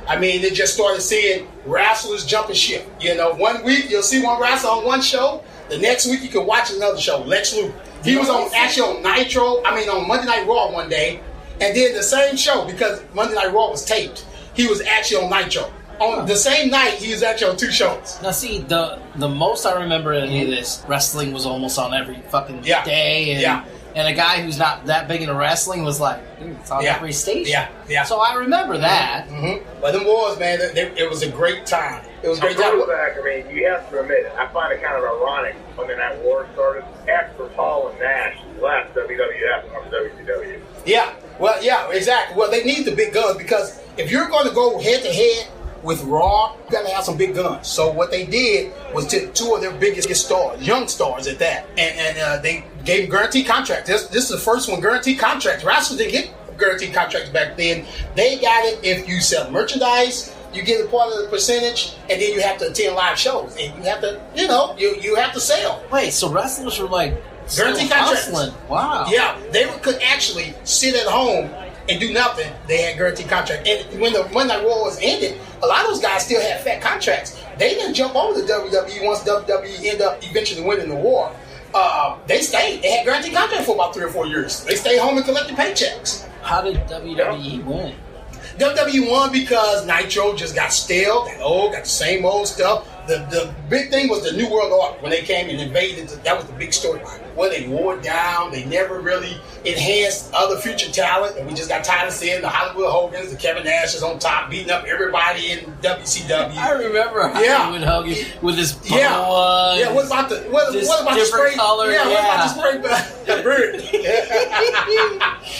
Speaker 20: I mean, they just started seeing wrestlers jumping ship. 1 week you'll see one wrestler on one show. The next week you can watch another show. Lex Luger. He was on Monday Night Raw one day. And then the same show, because Monday Night Raw was taped, he was actually on Nitro. On the same night, he was actually on 2 shows.
Speaker 2: Now, see, the most I remember in any of this, wrestling was almost on every fucking day. And a guy who's not that big into wrestling was like, dude, it's on every station. Yeah. So I remember that.
Speaker 20: Mm-hmm. But them wars, man, it was a great time. It was a great time.
Speaker 10: Back, I mean, you have to admit it. I find it kind of ironic when that war started after Paul and Nash left WWF from WCW.
Speaker 20: Yeah. Well, yeah, exactly. Well, they need the big guns because if you're going to go head-to-head with Raw, you got to have some big guns. So what they did was took 2 of their biggest stars, young stars at that, and they gave them guaranteed contracts. This is the first one, guaranteed contracts. Wrestlers didn't get guaranteed contracts back then. They got it if you sell merchandise, you get a part of the percentage, and then you have to attend live shows. And you have to, you have to sell.
Speaker 2: Wait, so wrestlers were like
Speaker 20: guaranteed contracts.
Speaker 2: Wow.
Speaker 20: Yeah, they could actually sit at home and do nothing. They had guaranteed contracts. And when the Monday Night War was ended, a lot of those guys still had fat contracts. They didn't jump over to WWE once WWE ended up eventually winning the war. They stayed. They had guaranteed contracts for about 3 or 4 years. They stayed home and collected paychecks.
Speaker 2: How did WWE win?
Speaker 20: WWE won because Nitro just got stale, got the same old stuff. The big thing was the New World Order when they came and invaded. That was the big storyline. Well, they wore it down. They never really enhanced other future talent, and we just got tired of seeing the Hollywood Hogans, the Kevin Nashes on top, beating up everybody in WCW.
Speaker 2: I remember Hollywood Hogan with his polo.
Speaker 20: Yeah. What about the spray
Speaker 2: color?
Speaker 20: Yeah. What about the spray beard?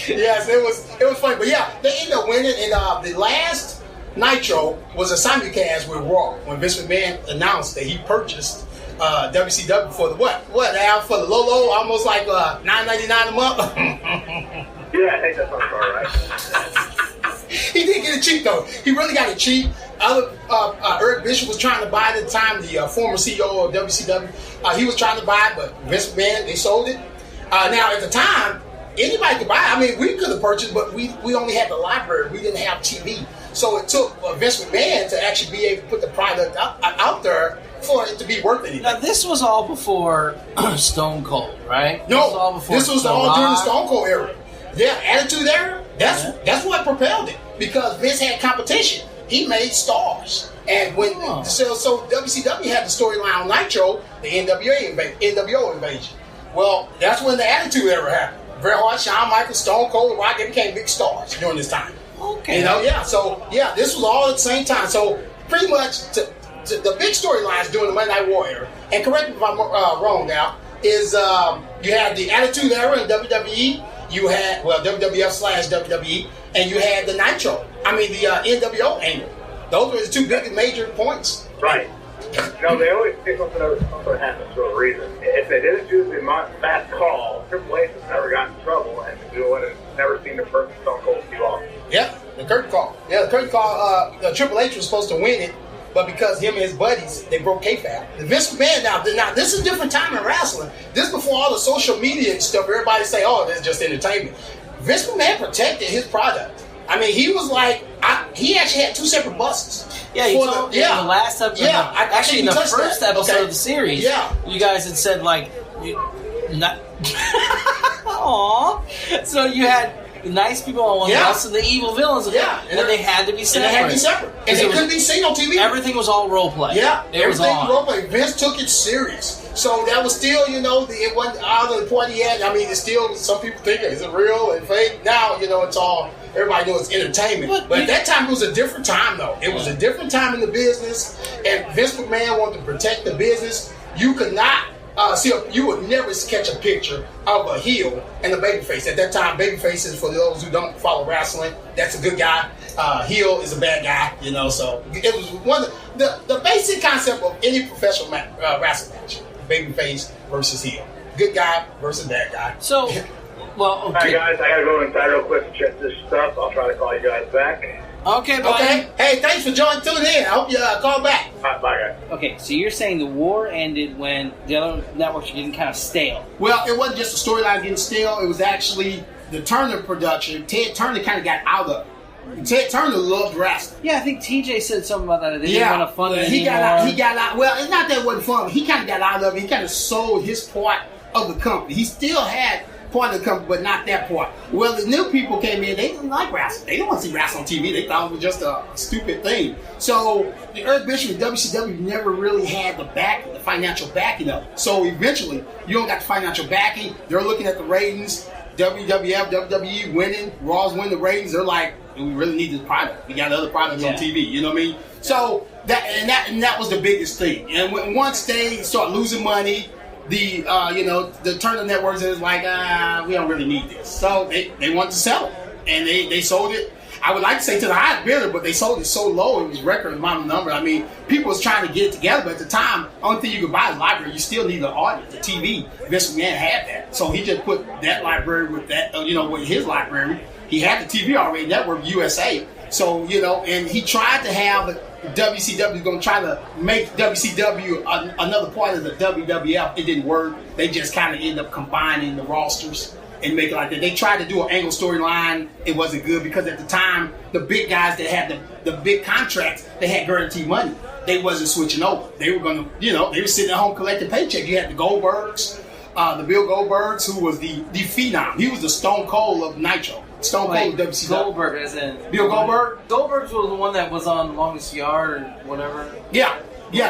Speaker 20: Yes, it was funny, but yeah, they ended up winning. And the last Nitro was a simulcast with Raw when Vince McMahon announced that he purchased WCW for the what now for the low, almost like $9.99 a month.
Speaker 10: Yeah, I think that sounds all right.
Speaker 20: He did get it cheap though. He really got it cheap. Eric Bishop was trying to buy it at the time, the former CEO of WCW. He was trying to buy it, but Vince McMahon, they sold it. Now at the time, anybody could buy it. I mean, we could have purchased, but we only had the library. We didn't have TV. So it took Vince McMahon to actually be able to put the product out there for it to be worth anything.
Speaker 2: Now, this was all before Stone Cold, right?
Speaker 20: No, this was all during the Stone Cold era. Yeah, Attitude Era, that's what propelled it. Because Vince had competition. he made stars. And when so WCW had the storyline on Nitro, the NWO invasion. Well, that's when the Attitude Era happened. Bret Hart, Shawn Michaels, Stone Cold, and Rock, they became big stars during this time.
Speaker 2: Okay.
Speaker 20: You know, yeah. So yeah, this was all at the same time. So pretty much the big storylines during the Monday Night War era, and correct me if I'm wrong now, is you had the Attitude Era in WWE, you had WWF/WWE, and you had the Nitro. I mean the NWO angle. Those were the two big major points.
Speaker 10: Right. No, they always say something happens for a reason. If they didn't do the fast call, Triple H has never gotten in trouble, and you would have never seen the first Stone Cold too long.
Speaker 20: Yeah, the curtain call. Yeah, the curtain call. Triple H was supposed to win it, but because him and his buddies, they broke kayfabe. The Vince McMahon now this is a different time in wrestling. This is before all the social media and stuff. Everybody say, "Oh, this is just entertainment." Vince McMahon protected his product. I mean, he was like, he actually had two seperate buses.
Speaker 2: Yeah, you told me in the last episode.
Speaker 20: Yeah,
Speaker 2: actually, in the first episode of the series,
Speaker 20: yeah,
Speaker 2: you guys had said like, aww. So you had the nice people on one bus and the evil villains, and they had to be separate.
Speaker 20: And they had to be separate, and they couldn't be seen on TV.
Speaker 2: Everything was all role play.
Speaker 20: Yeah,
Speaker 2: everything was
Speaker 20: role play. Vince took it serious. So that was still, it wasn't out of the point yet. I mean, it's still, some people think, is it real and fake? Now, it's all, everybody knows it's entertainment. But at that time, it was a different time, though. It was a different time in the business, and Vince McMahon wanted to protect the business. You could not, you would never catch a picture of a heel and a babyface. At that time, babyfaces, for those who don't follow wrestling, that's a good guy. Heel is a bad guy, so it was one of the basic concept of any professional wrestling match. Babyface versus heel. Good guy versus bad guy.
Speaker 2: So, well, okay.
Speaker 10: Alright, guys, I gotta go inside real quick and check this stuff. I'll try to call you guys back.
Speaker 2: Okay, buddy.
Speaker 20: Okay. Hey, thanks for tuning in. I hope you call back.
Speaker 10: Alright, bye, guys.
Speaker 2: Okay, so you're saying the war ended when the other networks were getting kind of stale.
Speaker 20: Well, it wasn't just the storyline getting stale. It was actually the Turner production. Ted Turner kind of got out of it. Ted Turner loved wrestling.
Speaker 2: Yeah, I think TJ said something about that. They didn't want to fund it anymore.
Speaker 20: He got out. Well, it's not that it wasn't fun. He kind of got out of it. He kind of sold his part of the company. He still had part of the company, but not that part. Well, the new people came in. They didn't like wrestling. They didn't want to see wrestling on TV. They thought it was just a stupid thing. So the Earth Bishop and WCW never really had the financial backing of it. So eventually, you don't got the financial backing. They're looking at the ratings. WWF, WWE winning, Raw's winning the ratings. They're like, we really need this product. We got other products on TV. You know what I mean? So that was the biggest thing. And once they start losing money, the Turner networks is like, we don't really need this. So they want to sell it, and they sold it. I would like to say to the highest bidder, but they sold it so low, it was record amount of number. I mean, people was trying to get it together, but at the time, only thing you could buy is library. You still need an audience, the TV. Vince McMahon had that. So he just put that library with that, with his library. He had the TV already, Network USA. So, and he tried to have WCW going to try to make WCW another part of the WWF. It didn't work. They just kind of ended up combining the rosters and make it like that. They tried to do an angle storyline. It wasn't good because at the time, the big guys that had the big contracts, they had guaranteed money. They wasn't switching over. They were going to, they were sitting at home collecting paychecks. You had the Goldbergs, the Bill Goldbergs, who was the phenom. He was the Stone Cold of Nitro. Stone Cold of WCW.
Speaker 2: Goldberg, as in
Speaker 20: Bill Goldberg?
Speaker 2: Goldberg was the one that was on Longest Yard or whatever.
Speaker 20: Yeah.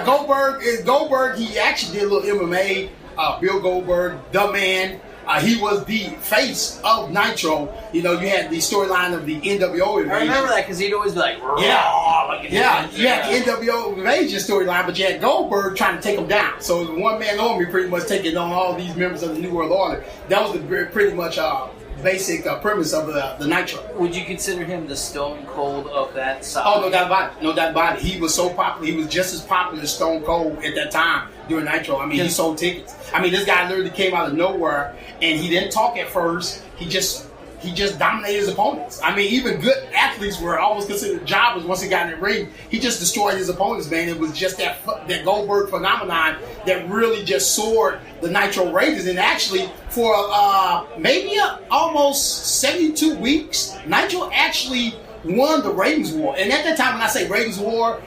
Speaker 20: Goldberg, he actually did a little MMA. Bill Goldberg, the man. He was the face of Nitro. You had the storyline of the NWO invasion.
Speaker 2: I remember that because he'd always be like,
Speaker 20: you had the NWO invasion storyline, but you had Goldberg trying to take him down. So the one-man army pretty much taking on all these members of the New World Order. That was the pretty much basic premise of the Nitro.
Speaker 2: Would you consider him the Stone Cold of that side?
Speaker 20: Oh, no doubt about it. He was so popular. He was just as popular as Stone Cold at that time during Nitro. I mean, he sold tickets. I mean, this guy literally came out of nowhere, and he didn't talk at first. He just dominated his opponents. I mean, even good athletes were almost considered jobbers once he got in the ring. He just destroyed his opponents, man. It was just that Goldberg phenomenon that really just soared the Nitro ratings. And actually, for maybe almost 72 weeks, Nitro actually won the ratings war. And at that time, when I say ratings war,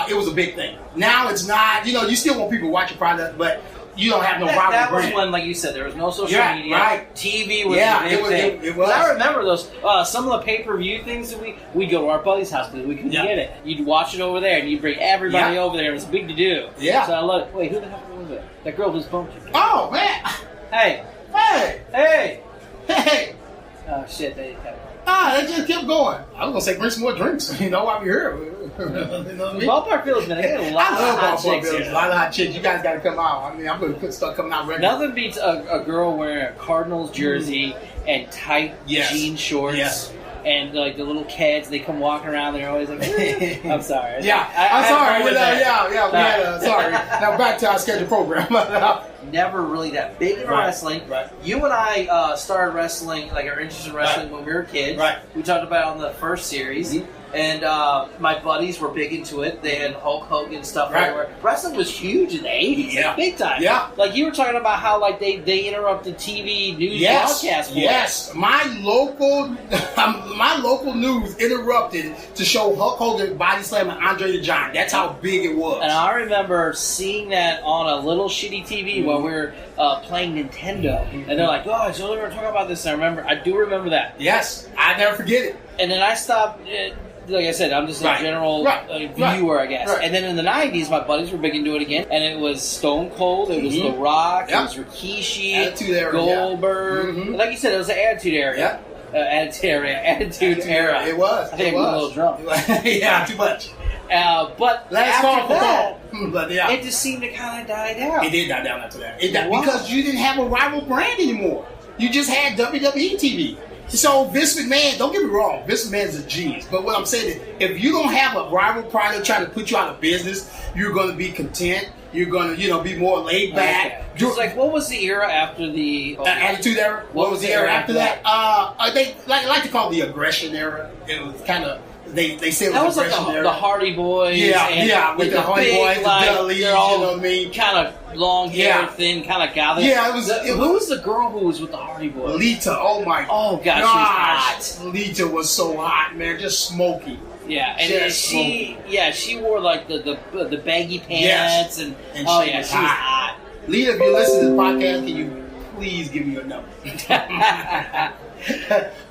Speaker 20: it was a big thing. Now it's not. You still want people to watch your product, but you don't have no
Speaker 2: that
Speaker 20: rival
Speaker 2: was
Speaker 20: brand.
Speaker 2: when, like you said, there was no social media.
Speaker 20: Right.
Speaker 2: TV was a big thing.
Speaker 20: It was.
Speaker 2: I remember those. Some of the pay-per-view things that we'd go to our buddy's house because we couldn't get it. You'd watch it over there, and you'd bring everybody over there. It was big to do.
Speaker 20: Yeah.
Speaker 2: So I love it. Wait, who the hell was it? That girl just bumped you.
Speaker 20: Oh man.
Speaker 2: Hey.
Speaker 20: Hey.
Speaker 2: Hey.
Speaker 20: Hey.
Speaker 2: Oh shit! They
Speaker 20: they just kept going. I was gonna say bring some more drinks. You know, while we're here. You know what I mean?
Speaker 2: Ballpark Fields, man. They got a lot of hot chicks.
Speaker 20: A lot of hot chicks. You guys got to come out. I mean, I'm gonna start coming out regularly.
Speaker 2: Nothing beats a girl wearing a Cardinals jersey and tight jean shorts.
Speaker 20: Yes.
Speaker 2: And like the little kids, they come walking around. They're always like, "I'm sorry."
Speaker 20: I'm sorry. Sorry. Now back to our scheduled program.
Speaker 2: Never really that big into wrestling. Right. You and I started wrestling, like our interest in wrestling when we were kids. Right. We talked about it on the first series. Mm-hmm. And my buddies were big into it. They had Hulk Hogan stuff everywhere. Wrestling was huge in the 80s, big time. Yeah. Like you were talking about how like they interrupted TV news broadcasts.
Speaker 20: Yes. My local news interrupted to show Hulk Hogan body slamming Andre the Giant. That's how big it was.
Speaker 2: And I remember seeing that on a little shitty TV while we were playing Nintendo. And they're like, "Oh, so we're talking about this." And I do remember that.
Speaker 20: Yes. I never forget it.
Speaker 2: And then I stopped. Like I said, I'm just a general viewer, I guess. Right. And then in the 90s, my buddies were big into it again. And it was Stone Cold, it was The Rock, it was Rikishi, Goldberg. And like you said, it was the Attitude Era. Attitude Era.
Speaker 20: It was.
Speaker 2: I think I'm a little drunk.
Speaker 20: Yeah, too much.
Speaker 2: But
Speaker 20: last
Speaker 2: after that,
Speaker 20: it
Speaker 2: just seemed to kind of die down.
Speaker 20: It did die down after that. Because you didn't have a rival brand anymore. You just had WWE TV. So Vince McMahon, don't get me wrong, Vince McMahon is a genius. But what I'm saying is, if you don't have a rival product trying to put you out of business, you're going to be content. You're going to, be more laid back.
Speaker 2: It's like, what was the era after the
Speaker 20: Attitude Era? What was the era after that? They like to call it the Aggression Era. It was kind of. They say it was
Speaker 2: like the Hardy Boys.
Speaker 20: Yeah, with the Hardy Boys, the Dudleys, you know what I mean?
Speaker 2: Kind of long hair, thin, kind of gathered.
Speaker 20: Yeah, it was.
Speaker 2: Who was the girl who was with the Hardy Boys?
Speaker 20: Lita. Oh my.
Speaker 2: Oh God, she was hot.
Speaker 20: Lita was so hot, man, just smoky.
Speaker 2: Yeah, and she wore like the baggy pants and she was hot.
Speaker 20: Lita, if you listen to the podcast, can you please give me your number?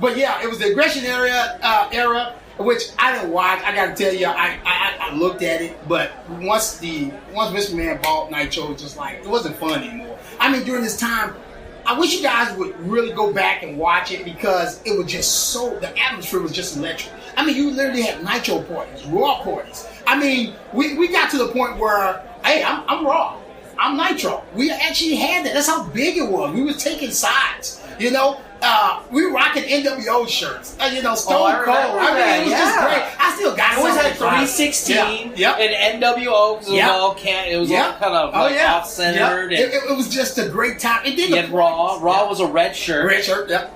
Speaker 20: But yeah, it was the Aggression era. Which I didn't watch. I got to tell you, I looked at it, but once Vince McMahon bought Nitro, it was just like, it wasn't fun anymore. I mean, during this time, I wish you guys would really go back and watch it because it was just the atmosphere was just electric. I mean, you literally had Nitro parties, Raw parties. I mean, we got to the point where, hey, I'm Raw. I'm Nitro. We actually had that. That's how big it was. We were taking sides, We were rocking NWO shirts. Stone Cold. I mean, it was just great. I still got it.
Speaker 2: It was at 316 and NWO because it was all kind of off-centered.
Speaker 20: It was just a great time. It did.
Speaker 2: You had Raw. Raw was a red shirt.
Speaker 20: Red shirt. Yep.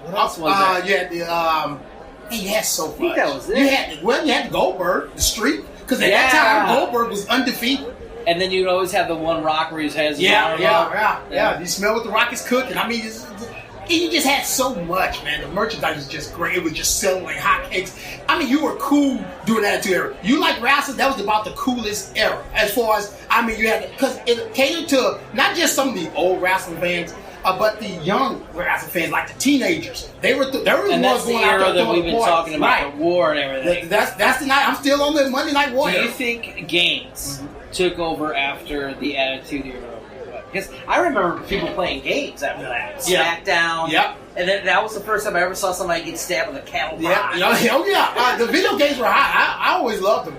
Speaker 2: What else was that?
Speaker 20: You had the. You had so much.
Speaker 2: I think that was it.
Speaker 20: You had Goldberg, the Streak, because at that time Goldberg was undefeated.
Speaker 2: And then you'd always have the one Rock where he has his arm up.
Speaker 20: Yeah. You smell what the Rock is cooking. I mean, you just had so much, man. The merchandise was just great. It was just selling like hotcakes. I mean, you were cool during that Attitude Era. You like wrestling? That was about the coolest era. As far as, I mean, you had, because it catered to not just some of the old wrestling fans, but the young wrestling fans, like the teenagers. They were the ones going out there
Speaker 2: that we've been talking about, the war and everything.
Speaker 20: That's the night. I'm still on the Monday Night War.
Speaker 2: Do you think games took over after the Attitude Era? Because I remember people playing games after that. SmackDown.
Speaker 20: Yep.
Speaker 2: And then that was the first time I ever saw somebody get stabbed with a cattle prod.
Speaker 20: The video games were hot. I always loved them.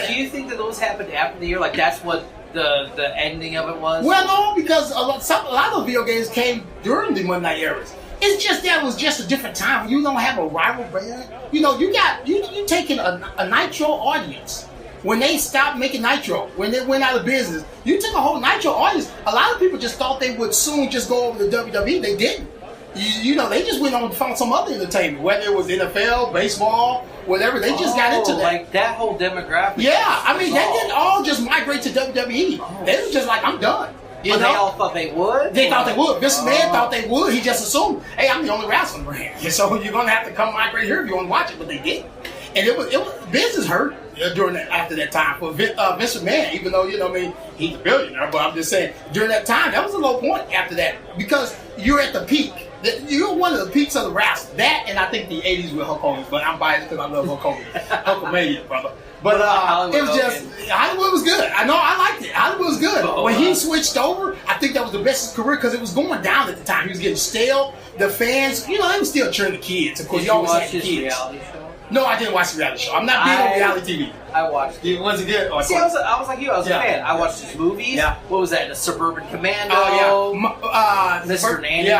Speaker 2: Do you think that those happened after the year? Like that's what the ending of it was?
Speaker 20: Well, no, because a lot of video games came during the Monday Night Eras. It's just that it was just a different time. You don't have a rival brand. You taking a Nitro audience. When they stopped making Nitro, when they went out of business, you took a whole Nitro audience. A lot of people just thought they would soon just go over to WWE. They didn't. They just went on and found some other entertainment, whether it was NFL, baseball, whatever. They just got into that.
Speaker 2: Like that whole demographic.
Speaker 20: Yeah, I mean, they didn't all just migrate to WWE. They were just like, I'm done.
Speaker 2: They all thought they would?
Speaker 20: They thought they would. Vince McMahon thought they would. He just assumed, hey, I'm the only wrestling brand. So you're going to have to come migrate here if you want to watch it, but they didn't. And it was business hurt during that, after that time for Vince McMahon, even though, he's a billionaire, but I'm just saying, during that time, that was a low point after that, because you're at the peak. You're one of the peaks of the wrestling. That, and I think the 80s with Hulk Hogan, but I'm biased because I love Hulk Hogan. Hulkamania, brother. But it was just, Hollywood was good. I know, I liked it. Hollywood was good. When he switched over, I think that was the best of his career because it was going down at the time. He was getting stale. The fans, they were still cheering the kids. Of course, you always had kids.
Speaker 14: Reality show?
Speaker 20: No, I didn't watch the reality show. I'm not big on reality TV.
Speaker 14: I watched it.
Speaker 20: Was it good?
Speaker 14: See, I was like you. I was a fan. I watched his movies.
Speaker 20: Yeah.
Speaker 14: What was that? The Suburban Commando. Mr. Nanny.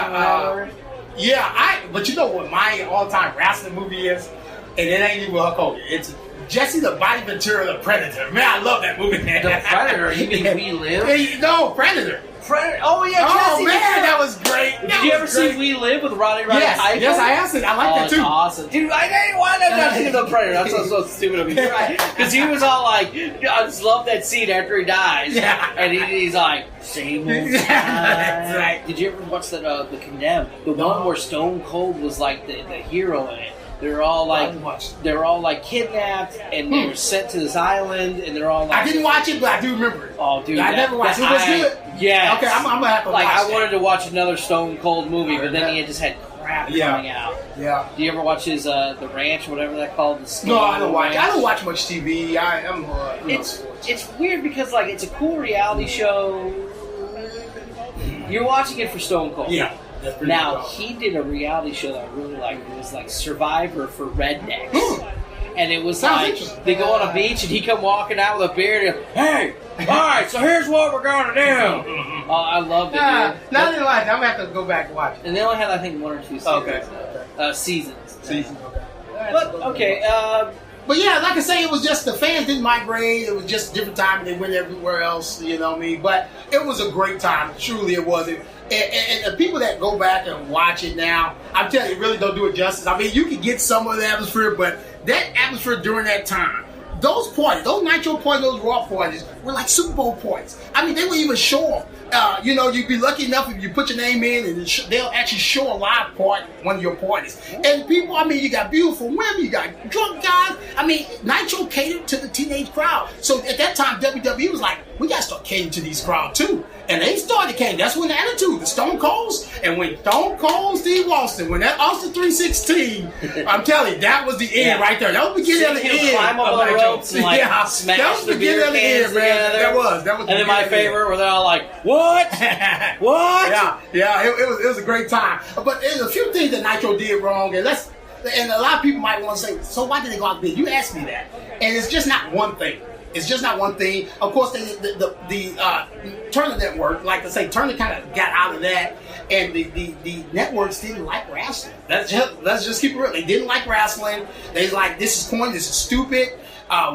Speaker 20: But you know what my all-time wrestling movie is? And it ain't even Hulk Hogan. It's Jesse the Body Ventura, the Predator. Man, I love that movie, man.
Speaker 14: The Predator? You mean We Live?
Speaker 20: No, Predator.
Speaker 14: Oh, yeah, Jesse.
Speaker 20: Oh, man, that was great.
Speaker 14: Did you ever see We Live with Roddy Piper?
Speaker 20: Yes, I have seen. I like that, too.
Speaker 14: Awesome. Dude, I didn't want to not think of the Predator. That's so stupid of me. Because he was all like, I just love that scene after he dies. Yeah. And he's like, same old time. Right. Did you ever watch that, The Condemned? The one where Stone Cold was like the hero in it. They're all like kidnapped and they're sent to this island and they're all like.
Speaker 20: I didn't watch it, but I do remember it.
Speaker 14: Oh, dude,
Speaker 20: I never watched it. It was good.
Speaker 14: Yeah.
Speaker 20: Okay, I'm gonna have to watch it.
Speaker 14: I wanted to watch another Stone Cold movie, but then he had just had crap coming out.
Speaker 20: Yeah.
Speaker 14: Do you ever watch his The Ranch, whatever that called?
Speaker 20: No, I don't watch. I don't watch much TV. I'm.
Speaker 14: It's weird because it's a cool reality show. You're watching it for Stone Cold.
Speaker 20: Yeah.
Speaker 14: Now, he did a reality show that I really liked. It was like Survivor for rednecks. And it was they go on a beach and he come walking out with a beard and, hey, all right, so here's what we're going to do. I loved it.
Speaker 20: No, I didn't like it. I'm going to have to go back and watch it.
Speaker 14: And they only had, I think, 1 or 2 seasons.
Speaker 20: Okay.
Speaker 14: Seasons.
Speaker 20: Seasons, okay.
Speaker 14: But, okay,
Speaker 20: but yeah, like I say, it was just the fans didn't migrate. It was just a different time. They went everywhere else, you know what I mean? But it was a great time. Truly, it was. And the people that go back and watch it now, I'm telling you, really don't do it justice. I mean, you can get some of the atmosphere, but that atmosphere during that time, those parties, those Nitro parties, those Raw parties, were like Super Bowl parties. I mean, they would even show them. You'd be lucky enough if you put your name in and they'll actually show a live part one of your parties. And people, I mean, you got beautiful women, you got drunk guys. I mean, Nitro catered to the teenage crowd. So at that time, WWE was like, we got to start catering to these crowd too. And they started catering. That's when the Attitude, the Stone Colds, and when Stone Cold Steve Austin, when that Austin 316, I'm telling you, that was the end right there. That was the beginning of the end.
Speaker 14: Climb up the ropes and
Speaker 20: that was the beginning of the end, man. That was.
Speaker 14: And then my favorite, where they're all like, what? What?
Speaker 20: Yeah. It was a great time. But there's a few things that Nitro did wrong, and a lot of people might want to say, so why did they go out there? You asked me that, and it's just not one thing. It's just not one thing. Of course, the Turner Network, like I say, Turner kind of got out of that, and the networks didn't like wrestling. Let's just keep it real. They didn't like wrestling. They was like, this is corny, this is stupid.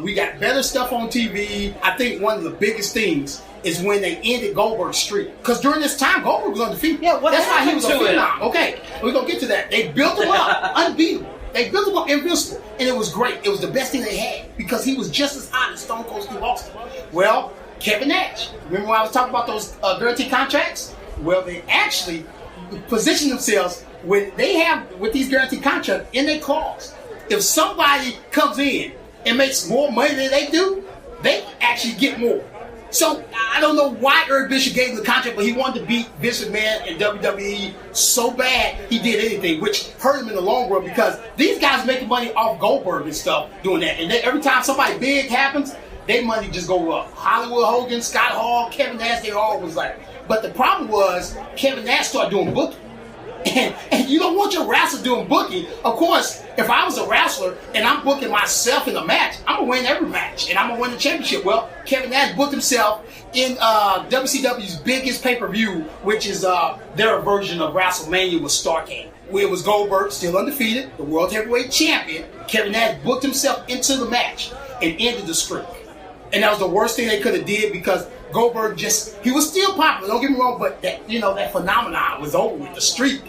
Speaker 20: We got better stuff on TV. I think one of the biggest things is when they ended Goldberg's streak. Because during this time, Goldberg was undefeated. Yeah, that's why he was a phenom. Okay, we're going to get to that. They built him up unbeatable. They built him up invincible. And it was great. It was the best thing they had because he was just as hot as Stone Cold Steve Austin. Well, Kevin Nash. Remember when I was talking about those guaranteed contracts? Well, they actually position themselves when they have, with these guaranteed contracts, in their clause. If somebody comes in and makes more money than they do, they actually get more. So, I don't know why Eric Bishop gave him the contract, but he wanted to beat Vince McMahon and WWE so bad he did anything, which hurt him in the long run because these guys making money off Goldberg and stuff doing that. And every time somebody big happens, their money just go up. Hollywood Hogan, Scott Hall, Kevin Nash, they all was like. But the problem was Kevin Nash started doing booking. And you don't want your wrestler doing booking. Of course, if I was a wrestler and I'm booking myself in a match, I'm going to win every match and I'm going to win the championship. Well, Kevin Nash booked himself in WCW's biggest pay-per-view, which is their version of WrestleMania with Starrcade. Where it was Goldberg, still undefeated, the World Heavyweight Champion. Kevin Nash booked himself into the match and ended the streak. And that was the worst thing they could have did because Goldberg he was still popular, don't get me wrong, but that phenomenon was over with, the streak.